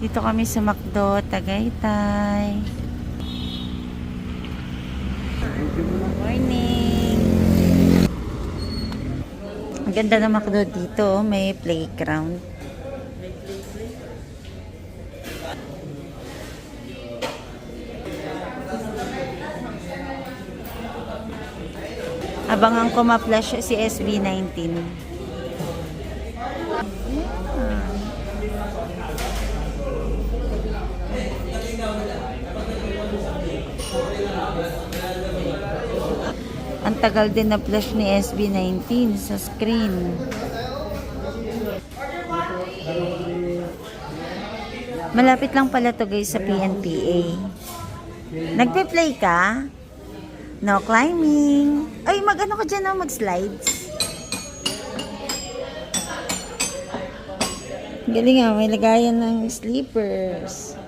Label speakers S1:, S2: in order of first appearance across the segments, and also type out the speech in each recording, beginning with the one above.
S1: Dito kami sa McDo, Tagaytay. Morning! Ang ganda ng McDo dito. May playground. Abangan ko ma-flash si SB19. Ang tagal din na flash ni SB19 sa screen. Malapit lang pala to guys sa PNPA. Nagpe-play ka? No climbing. Ay, mag-ano ka dyan, no? Mag-slides. Galing nga, may lagayan ng sleepers.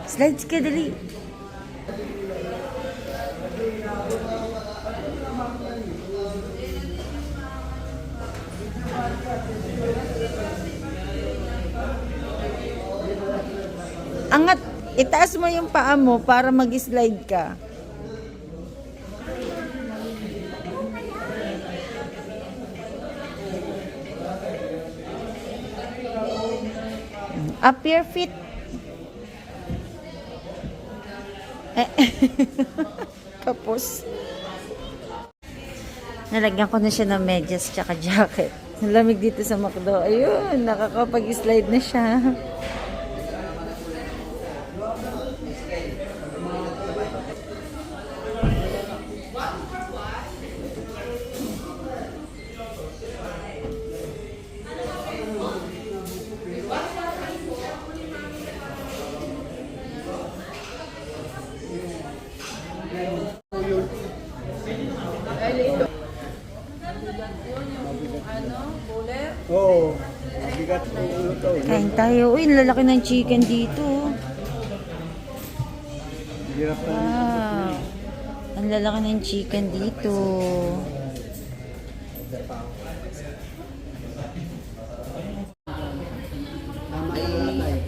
S1: Slides ka, dali. Angat, itaas mo yung paa mo para mag-slide ka. Up your feet. Kapos. Nalagyan ko na siya ng medyas tsaka jacket. Lamig dito sa McDo. Ayun, nakakapag-slide na siya.
S2: Oo. Bigat ng ulo to.
S1: Kain tayo. Uy, lalaki ng chicken dito.
S2: Hirap na.
S1: Wow. Ang lalaki ng chicken dito.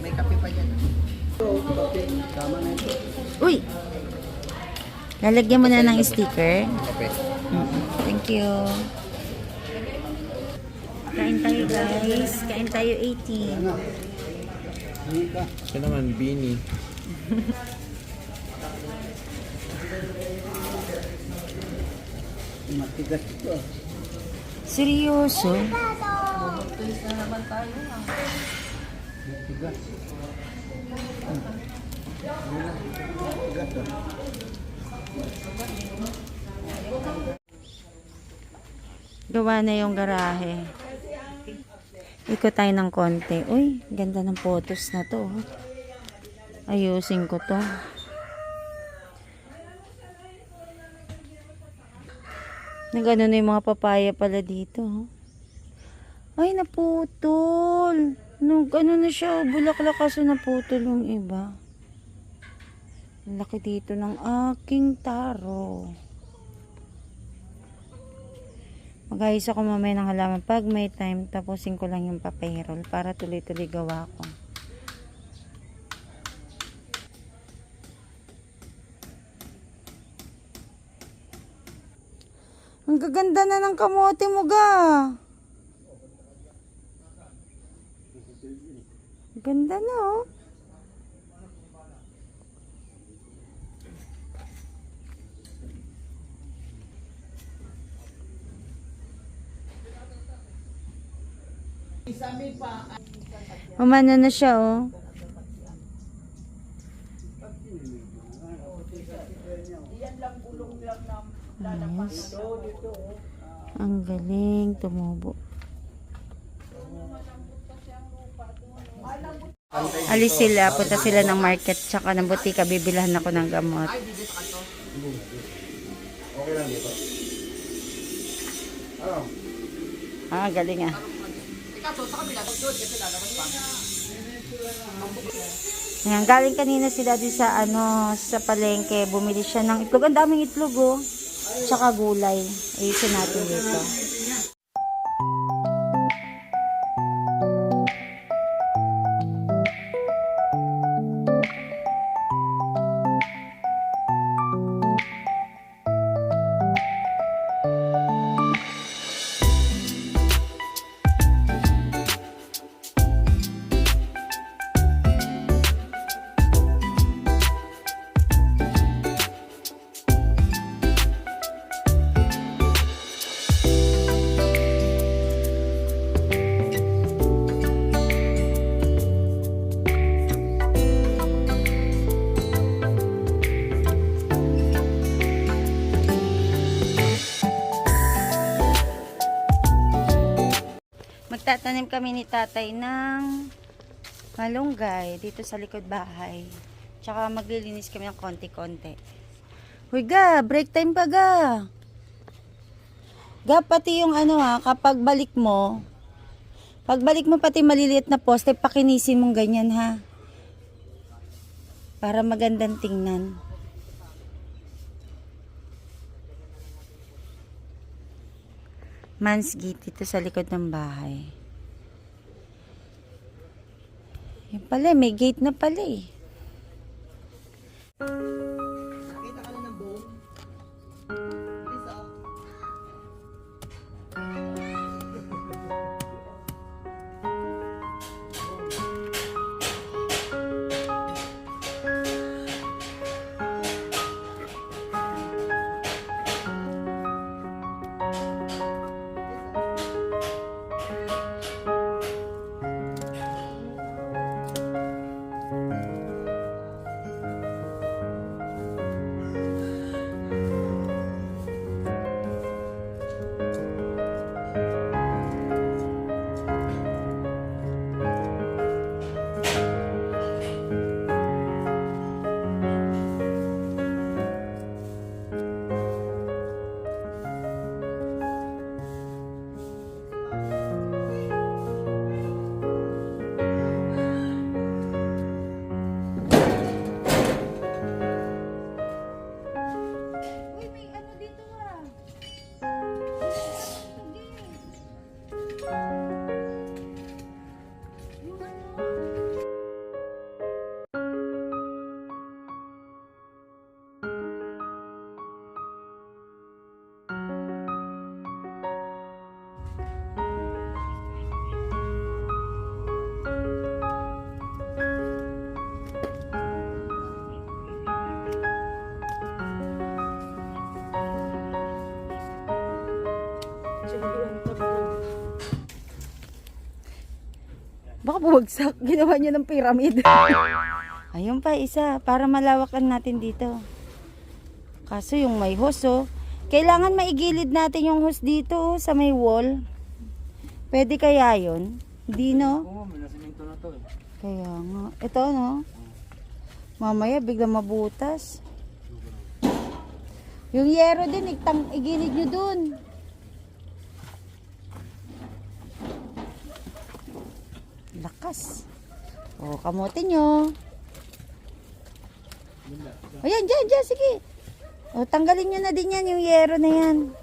S2: May kape pa dyan. Oo, kape. Tama na ito.
S1: Uy! Lalagyan mo na ng sticker.
S2: Kape.
S1: Thank you. Kain tayo guys. Kain tayo 18.
S2: Ano? Hindi ka.
S3: Siya naman, Bini.
S2: Matigas ito.
S1: Seryoso?
S2: Matigas. Matigas ah.
S1: Gawa na yung garahe. Ikot tayo ng konti. Uy, ganda ng photos na to. Ayusin ko to. Nagano na yung mga papaya pala dito. Ay, naputol. Ano na siya, bulaklak kasi naputol yung iba. Laki dito ng aking taro. Mag-ayos ako mamaya ng halaman pag may time. Tapusin ko lang yung papayroll para tuloy-tuloy gawa ko. Ang gaganda na ng kamote mo ga. Ganda na oh. Umano na siya oh. Yes. Ang galing tumubo. Alis sila, punta sila ng market tsaka ng butika, bibilhan ako ng gamot.
S2: Okay lang dito. Ano?
S1: Ah, galing ah. Ayan, galing kanina si Daddy sa sa palengke, bumili siya ng itlog. Ang daming itlog oh. Tsaka gulay. Ayusin natin dito. kami ni tatay ng malunggay dito sa likod bahay. Tsaka maglilinis kami ng konti-konti. Huy ga, break time pa ga. Ga, pati yung ano ha, kapag balik mo, pagbalik mo pati maliliit na poste, pakinisin mong ganyan ha. Para magandang tingnan. Man's Gate dito sa likod ng bahay. Yan pala, may gate na pala eh.
S2: Nakita ka na ng bone? Please, ah.
S1: Uy, may ano dito ah. Baka bumagsak. Ginawa niya ng pyramid. Ayun pa, isa. Para malawakan natin dito. Kaso yung may hose, oh. Kailangan maigilid natin yung hose dito, oh, sa may wall. Pwede kaya yun? Hindi, no?
S2: Oo, may nasiminto na to eh.
S1: Kaya nga. Ito, no? Mamaya, biglang mabutas. Yung yero din, igilid nyo dun. Lakas. O, kamote nyo. O, yan, dyan, sige. O, tanggalin nyo na din yan, yung yero na yan.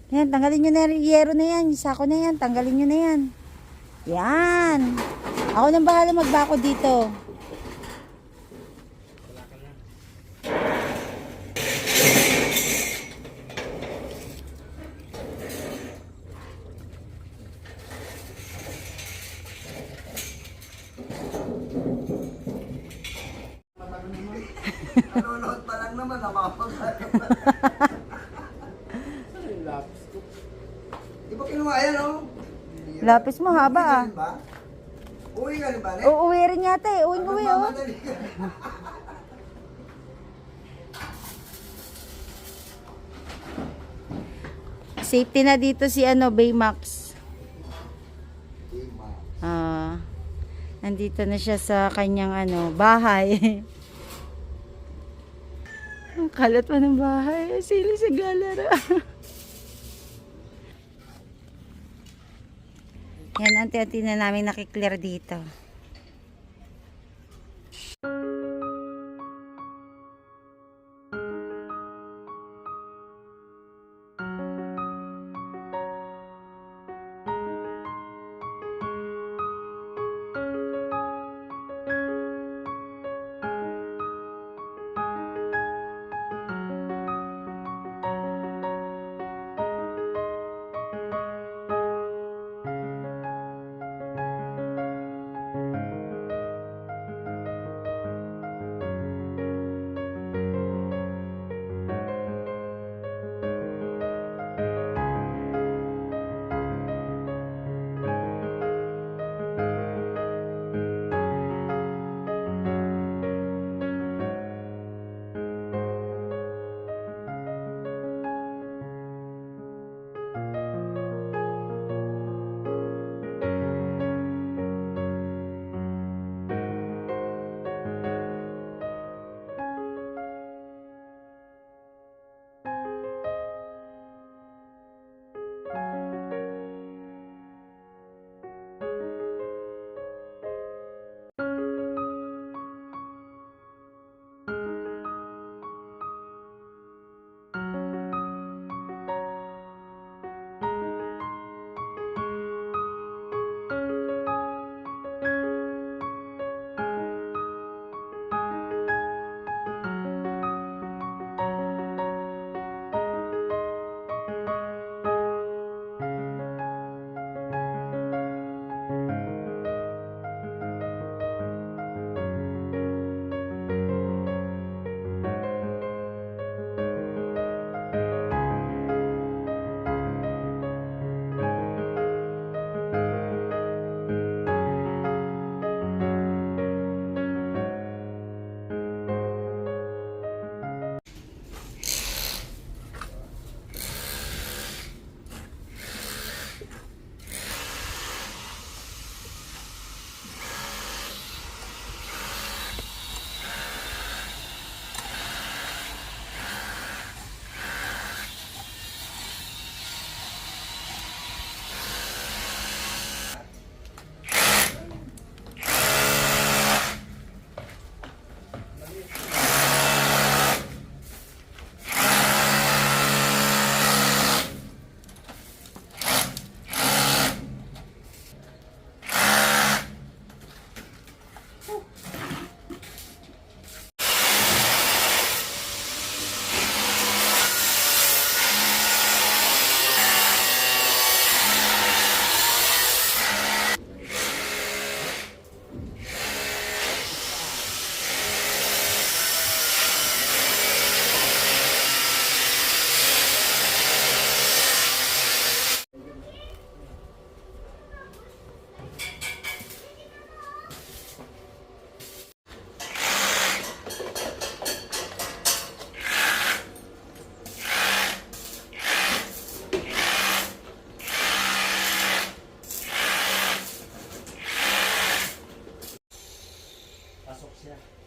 S1: Yan, tanggalin nyo na yung yero na yan. Yung sako na yan, tanggalin nyo na yan. Yan. Ako nang bahala magbako dito.
S2: Nanonood pa lang naman, napapagod. Saan yung lapis ko? Di ba kinuha yan, oh?
S1: Lapis mo haba ah.
S2: Uwi ka rin ba?
S1: Uuwi rin yata eh. Uwi oh.
S2: Mamadali ka.
S1: Safety na dito si Baymax. Nandito na siya sa kanyang bahay. Ang kalat pa ng bahay. Sili sa galara. Yan, anti-anti na namin nakiklear dito.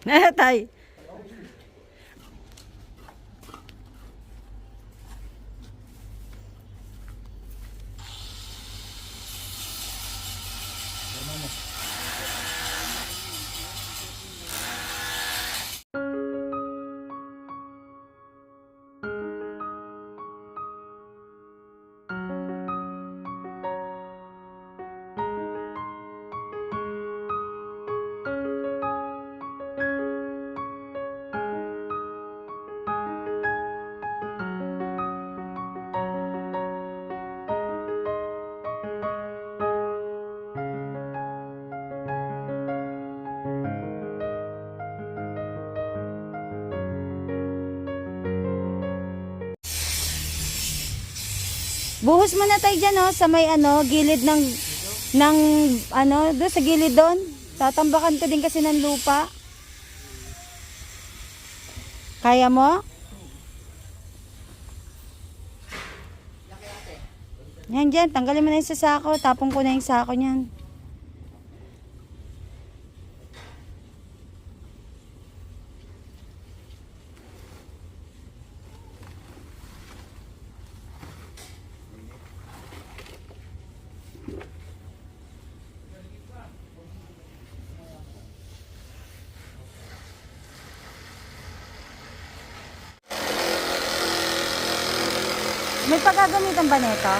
S1: Tay. Buhos mo na tayo dyan, oh, sa may gilid ng doon sa gilid doon. Tatambakan ko din kasi ng lupa. Kaya mo? Yan dyan, tanggalin mo na yung sa sako. Tapong ko na yung sako niyan. May pagagamitan ba nito?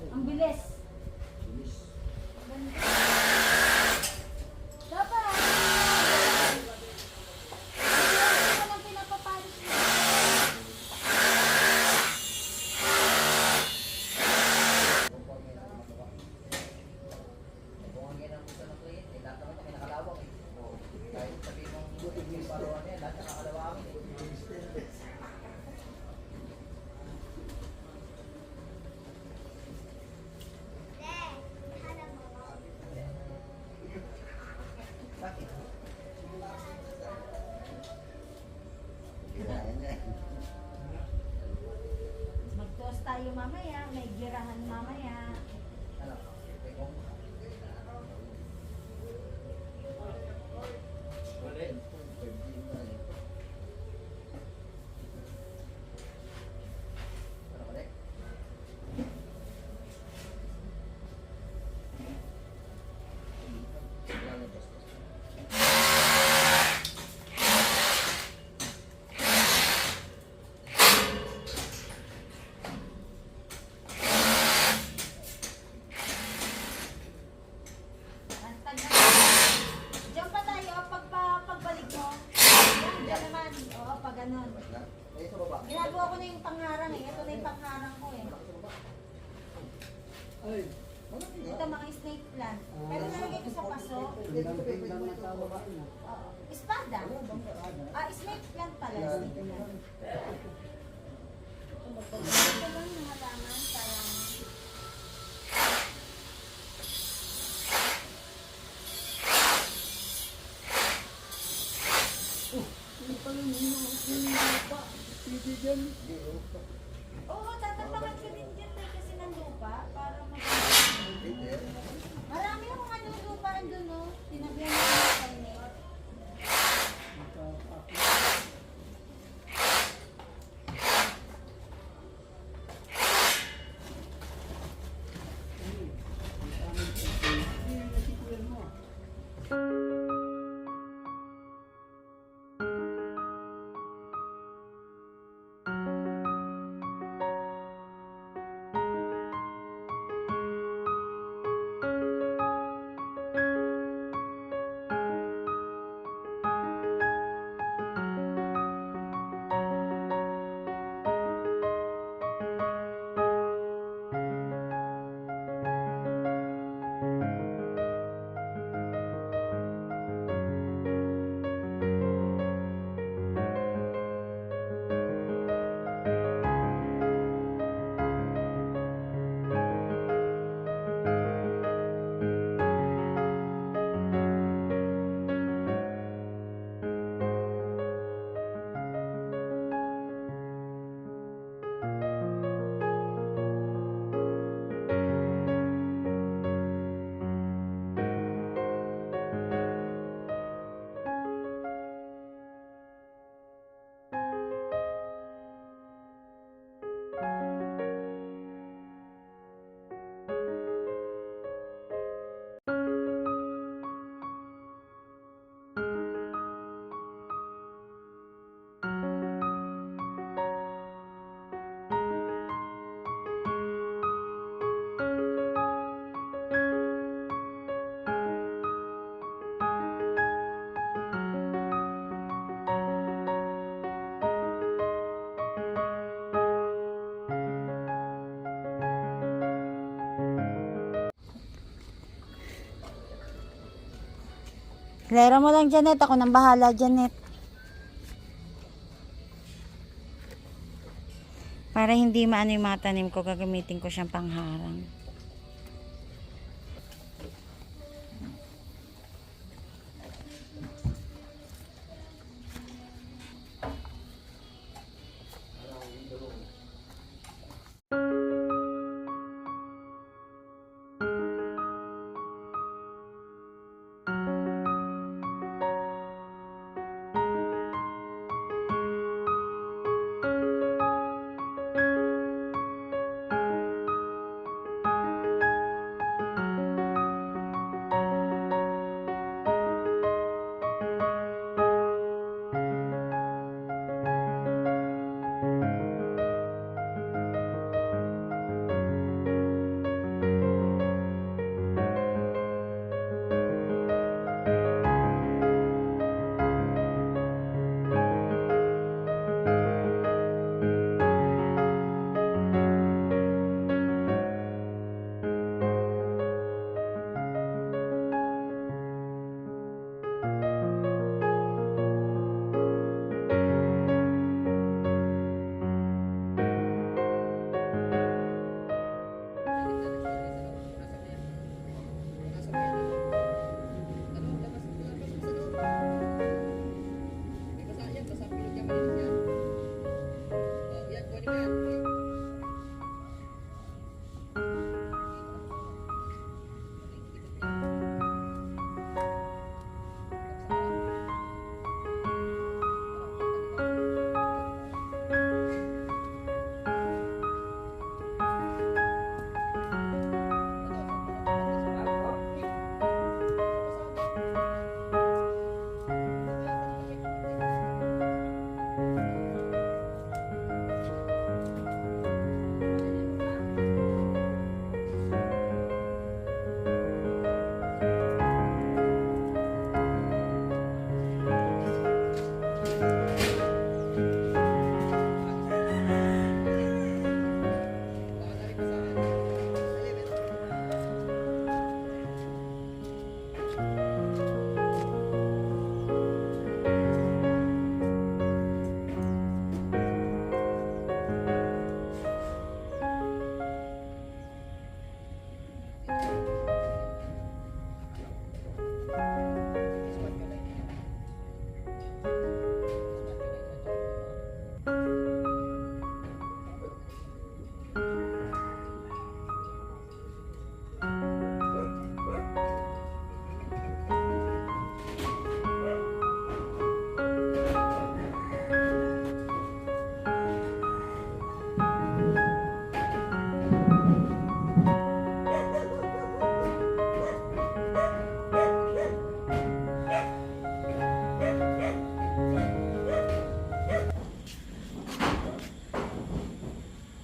S1: Ang bilis. Dapat. Ito lang pinapapalis mo. Mag-toast tayo mamaya, may girahan mamaya. Diyan pa tayo, pagbalik mo. Diyan naman, oo, pag ganon. Ginagawa ko na yung pangharang eh. Ito na yung pangharang ko eh. Ito mga snake plant. Pero nalagay ko sa paso. Oo. Espada. Snake plant pala. Snake plant. Ito lang yung halaman. Parang... Oo, tatapakan ko din dyan tayo kasi ng lupa para marami akong lupa andun, no? Tinagyan ko ng kainit. Hilera mo lang, Janet. Ako nang bahala, Janet. Para hindi maano yung mga tanim ko, gagamitin ko siyang pangharang.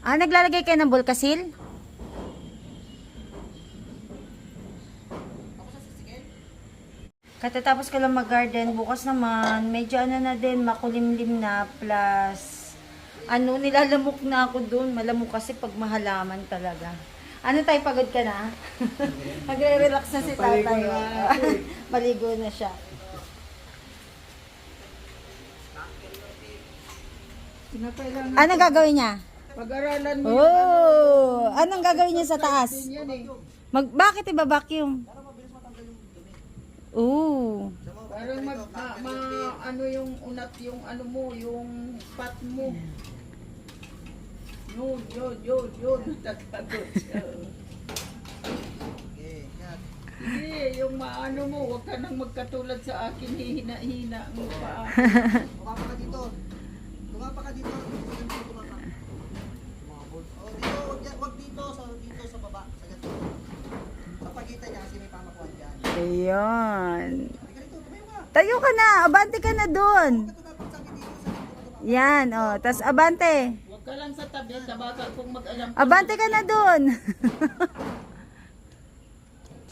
S1: Ah, naglalagay kayo ng bulkasil? Katatapos ko lang mag-garden. Bukas naman, medyo ano na din, makulimlim na. Plus, ano, nilalamok na ako dun. Malamok kasi pag mahalaman talaga. Ano tayo, pagod ka na? Nagre-relax na si tatay. Maligo na siya. Anong gagawin niya?
S2: Pag-aralan mo
S1: Oh, anong gagawin niya sa taas?
S2: yan eh.
S1: Bakit iba-vacuum? Oh.
S2: Parang ano yung unat, yung ano mo, yung spot mo. Yun. Nagkagod siya. Hindi, yung maano mo, huwag ka nang magkatulad sa akin, hihina-hina mo pa.
S3: Tumapa ka dito. Tumapa ka dito. Tumapa. Oh, dito, wag dito sa baba, sa ganito. Sa pagitan niya kasi may pamakuan diyan.
S1: Ayan.
S3: Halika dito, tumayo ka.
S1: Tayo ka na, abante ka na dun.
S3: Ito dapat sa dito sa dito.
S1: Yan, oh, tas abante.
S2: Huwag ka lang sa tabi, sa baka kung mag-alam ka.
S1: Abante ka na dun.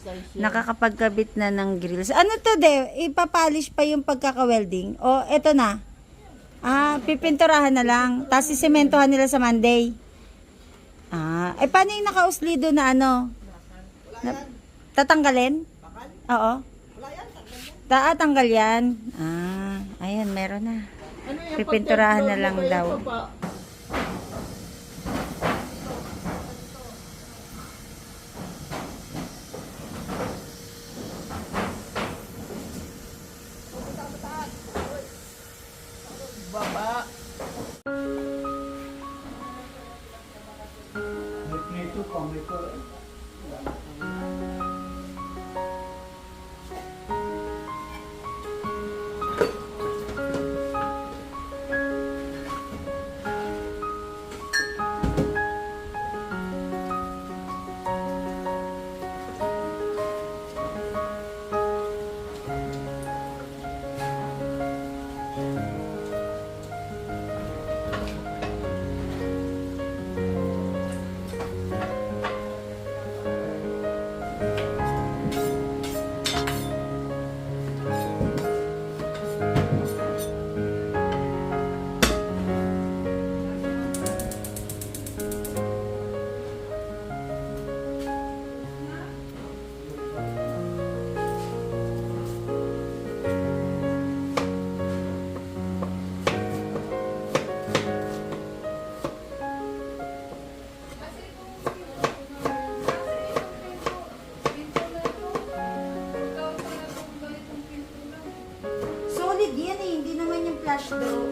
S2: Size yan.
S1: Nakakapagkabit na ng grills. Ano to, de? Ipapolish pa yung pagkaka-welding? O, eto na. Ah, pipinturahan na lang. Tapos sisementohan nila sa Monday. Ah, eh paano yung nakauslido na ano?
S3: Wala yan.
S1: Tatanggalin?
S3: Bakal?
S1: Oo.
S3: Wala yan, tanggal yan.
S1: Tanggal yan. Ah, ayan, meron na.
S2: Ano yung
S1: Pipinturahan na lang
S2: pagka-floor mo
S1: daw.
S2: kaya pa? Baba.
S1: Solid yan eh, hindi naman yung flash door.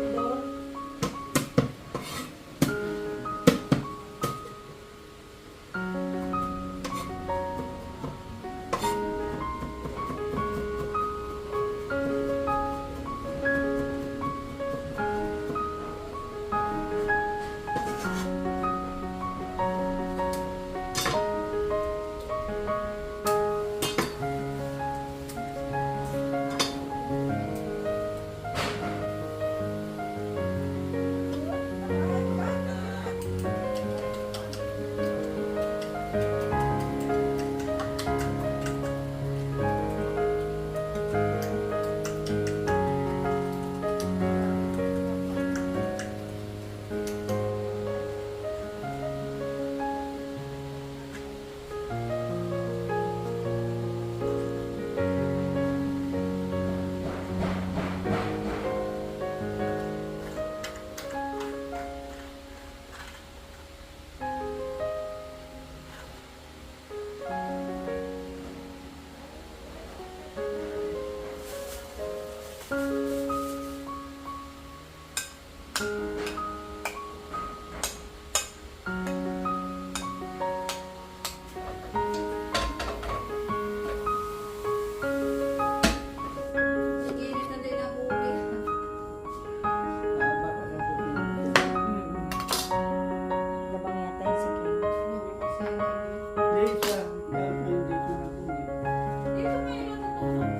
S1: Labang yata yung sakit.
S2: Dito may natutulog.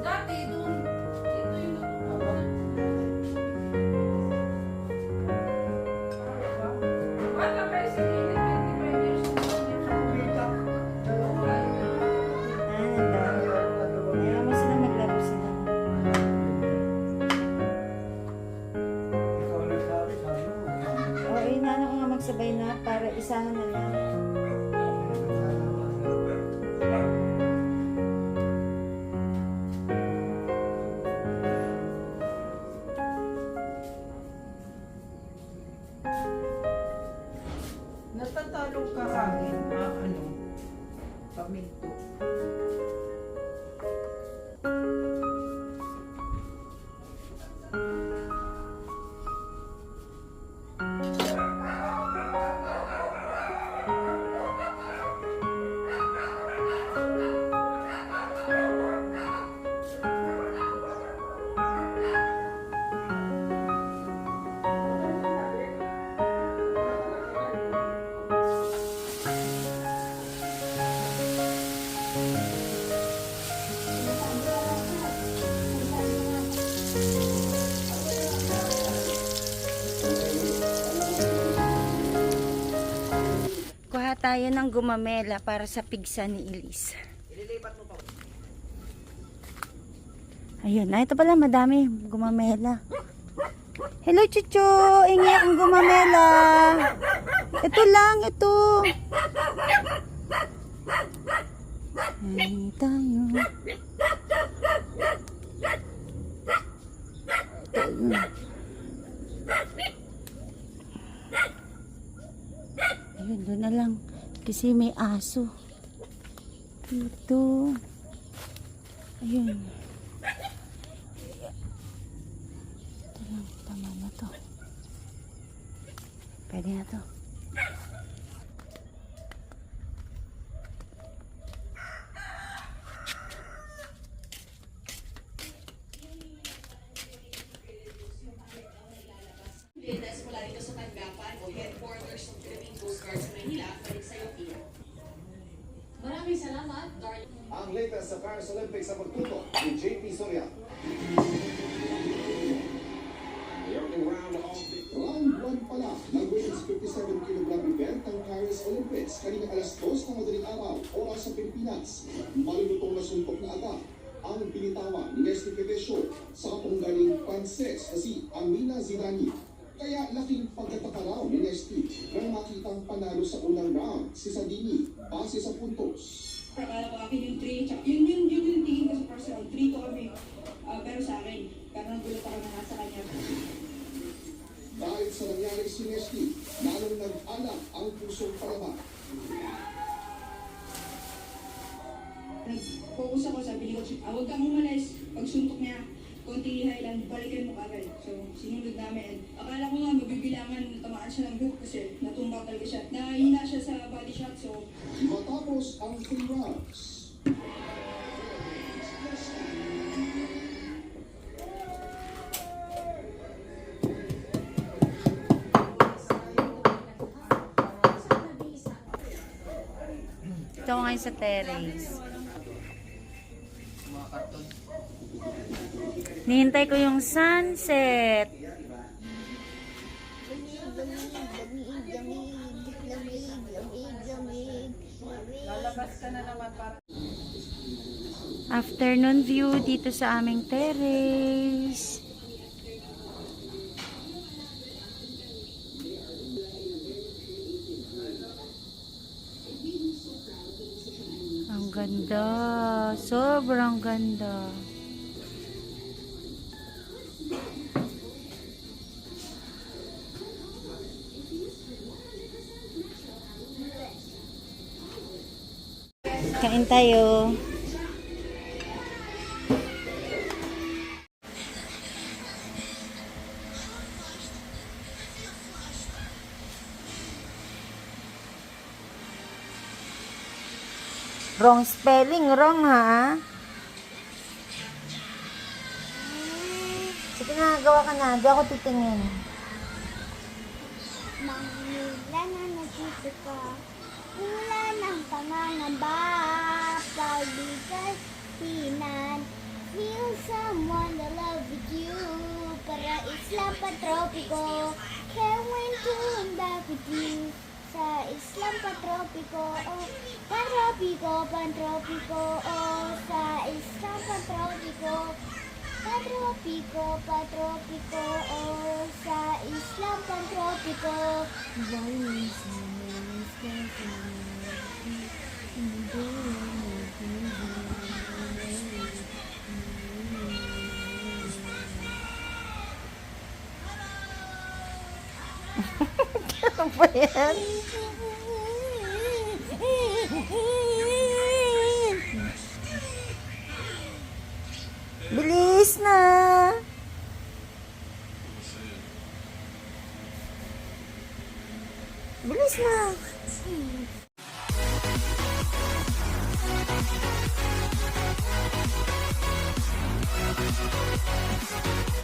S2: Dati doon. Dito yung natutulog. Bata kayo sa gilid, 25 years old.
S1: Kaya mo sila maglaro sila. O, inaano ko nga magsabay na para isahan na lang.
S2: Natatalong ka hangin, paminto.
S1: Kuha tayo ng gumamela para sa pigsa ni Elise.
S3: Ililipat mo pa.
S1: Ayun, na ito pala madami gumamela. Hello Chucho, ingi akong gumamela. Ito lang, ito. Ay tayo. putol. Ayun, doon na lang. Kasi may aso. Dito. Ayun. Ito lang. Tama na to. Pwede na to.
S4: Mula dito sa tanggapan o headquarters ng Philippine Coast Guard sa Manila, balik sa iyo, Pia. Maraming salamat, Darlene.
S5: Ang latest sa Paris Olympics sa pagtuto ni JP Soria. The opening round of the round 1 pala ng women's 57 kg event ng Paris Olympics. Kanina alas 2 ng madaling araw, oras sa Pilipinas. Malulutong na suntok na agad ang binitawan ni Nesty Petesio sa kapunggaling Pranses na si Amina Zidani. Kaya laking pagkataka raw ni Nesty nang makitang panalo sa unang round si Sadini base sa puntos.
S6: Akala ko akin yung 3, tsaka yun yung tingin ko sa first round, 3 to kami. Pero sa akin, pero nagulat ako na nasa kanya.
S5: Dahil sa nangyari si Nesty, lalong nag-alak ang pusong palaban.
S6: Nag-focus ako, sabi ni Coach, huwag kang umalis. Pag suntok niya, konting lihay lang, balikan mo kagad. So, sinunod namin. Akala ko nga, mabibilangan, tamaan siya ng hook kasi natumba talaga siya. Nahina siya sa body shot, so
S5: Matapos ang 3 rounds,
S1: Ito ako ngayon sa terrace. Nihintay ko yung sunset.
S2: Lalabas ka na naman para
S1: Afternoon view dito sa aming terrace. Ang ganda. Sobrang ganda. Kain tayo. Wrong spelling, wrong ha? Sige na, gawa ka na. Di ako titingin.
S7: Manila na nandito ka, wala ng pangangamba, paglikasinan, feel someone that love with you, para isla patropiko, can't wait to come back with you, sa islang patropiko, oh, pantropiko, oh, sa islang patropiko, patropiko, oh, sa islang pantropiko.
S1: Ano ba yan? Bilis na! Bilis na!